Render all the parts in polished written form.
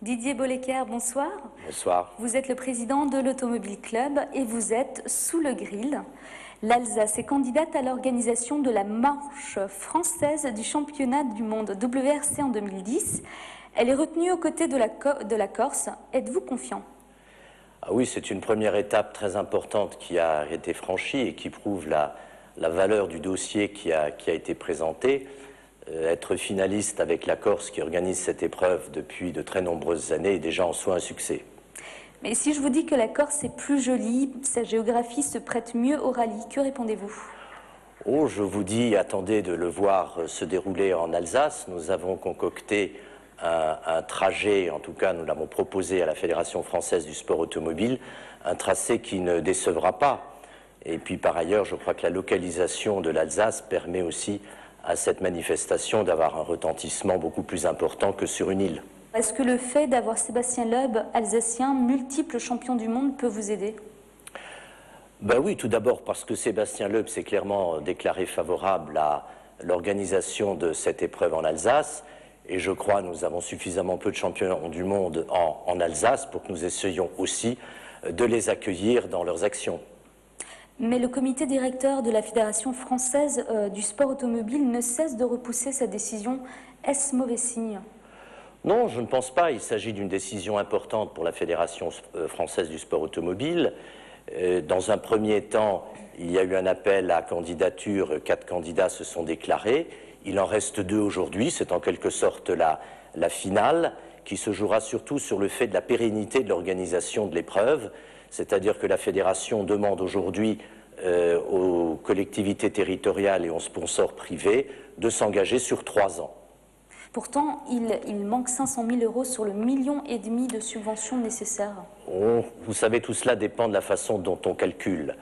Didier Bollecker, bonsoir. Bonsoir. Vous êtes le président de l'Automobile Club et vous êtes sous le grill. L'Alsace est candidate à l'organisation de la manche française du championnat du monde WRC en 2010. Elle est retenue aux côtés de la Corse. Êtes-vous confiant? Ah oui, c'est une première étape très importante qui a été franchie et qui prouve la valeur du dossier qui a été présenté. Être finaliste avec la Corse qui organise cette épreuve depuis de très nombreuses années est déjà en soi un succès. Mais si je vous dis que la Corse est plus jolie, sa géographie se prête mieux au rallye, que répondez-vous? Oh, je vous dis, attendez de le voir se dérouler en Alsace. Nous avons concocté un trajet, en tout cas nous l'avons proposé à la Fédération française du sport automobile, un tracé qui ne décevra pas. Et puis par ailleurs, je crois que la localisation de l'Alsace permet aussi à cette manifestation d'avoir un retentissement beaucoup plus important que sur une île. Est-ce que le fait d'avoir Sébastien Loeb, alsacien, multiple champion du monde, peut vous aider? Ben oui, tout d'abord parce que Sébastien Loeb s'est clairement déclaré favorable à l'organisation de cette épreuve en Alsace. Et je crois que nous avons suffisamment peu de champions du monde en Alsace pour que nous essayions aussi de les accueillir dans leurs actions. Mais le comité directeur de la Fédération française du sport automobile ne cesse de repousser sa décision. Est-ce mauvais signe? Non, je ne pense pas. Il s'agit d'une décision importante pour la Fédération française du sport automobile. Dans un premier temps, il y a eu un appel à candidature. 4 candidats se sont déclarés. Il en reste 2 aujourd'hui. C'est en quelque sorte la finale qui se jouera surtout sur le fait de la pérennité de l'organisation de l'épreuve. C'est-à-dire que la Fédération demande aujourd'hui aux collectivités territoriales et aux sponsors privés de s'engager sur 3 ans. Pourtant, il manque 500 000 € sur le 1,5 million de subventions nécessaires. Vous savez, tout cela dépend de la façon dont on calcule.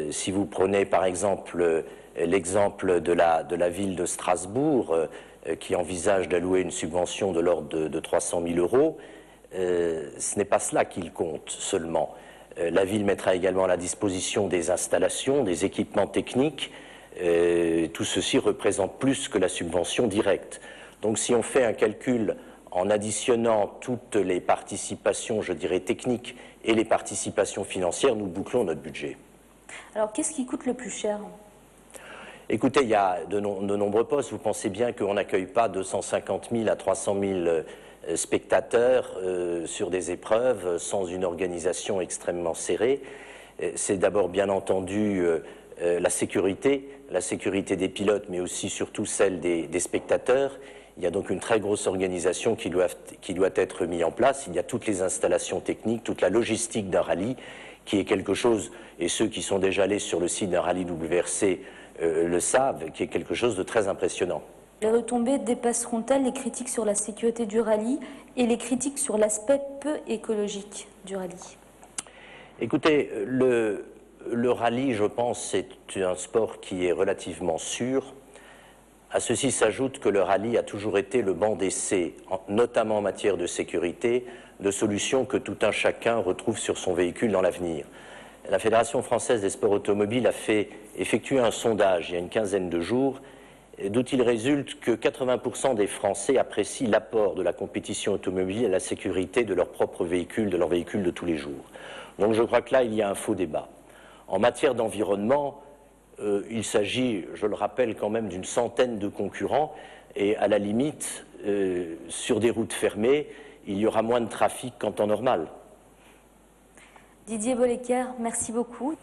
Si vous prenez par exemple l'exemple de la ville de Strasbourg, qui envisage d'allouer une subvention de l'ordre de 300 000 €, ce n'est pas cela qu'il compte seulement. La ville mettra également à la disposition des installations, des équipements techniques. Tout ceci représente plus que la subvention directe. Donc si on fait un calcul en additionnant toutes les participations, je dirais, techniques et les participations financières, nous bouclons notre budget. Alors qu'est-ce qui coûte le plus cher? Écoutez, il y a de nombreux postes. Vous pensez bien qu'on n'accueille pas 250 000 à 300 000 spectateurs sur des épreuves sans une organisation extrêmement serrée. C'est d'abord bien entendu la sécurité des pilotes, mais aussi surtout celle des spectateurs. Il y a donc une très grosse organisation qui doit être mise en place. Il y a toutes les installations techniques, toute la logistique d'un rallye, qui est quelque chose, et ceux qui sont déjà allés sur le site d'un rallye WRC le savent, qui est quelque chose de très impressionnant. Les retombées dépasseront-elles les critiques sur la sécurité du rallye et les critiques sur l'aspect peu écologique du rallye? Écoutez, le rallye, je pense, c'est un sport qui est relativement sûr. À ceci s'ajoute que le rallye a toujours été le banc d'essai, notamment en matière de sécurité, de solutions que tout un chacun retrouve sur son véhicule dans l'avenir. La Fédération française des sports automobiles a effectué un sondage il y a une quinzaine de jours, d'où il résulte que 80% des Français apprécient l'apport de la compétition automobile à la sécurité de leur propre véhicule, de leur véhicule de tous les jours. Donc je crois que là, il y a un faux débat. En matière d'environnement, il s'agit, je le rappelle, quand même d'une centaine de concurrents et à la limite, sur des routes fermées, il y aura moins de trafic qu'en temps normal. Didier Bollecker, merci beaucoup.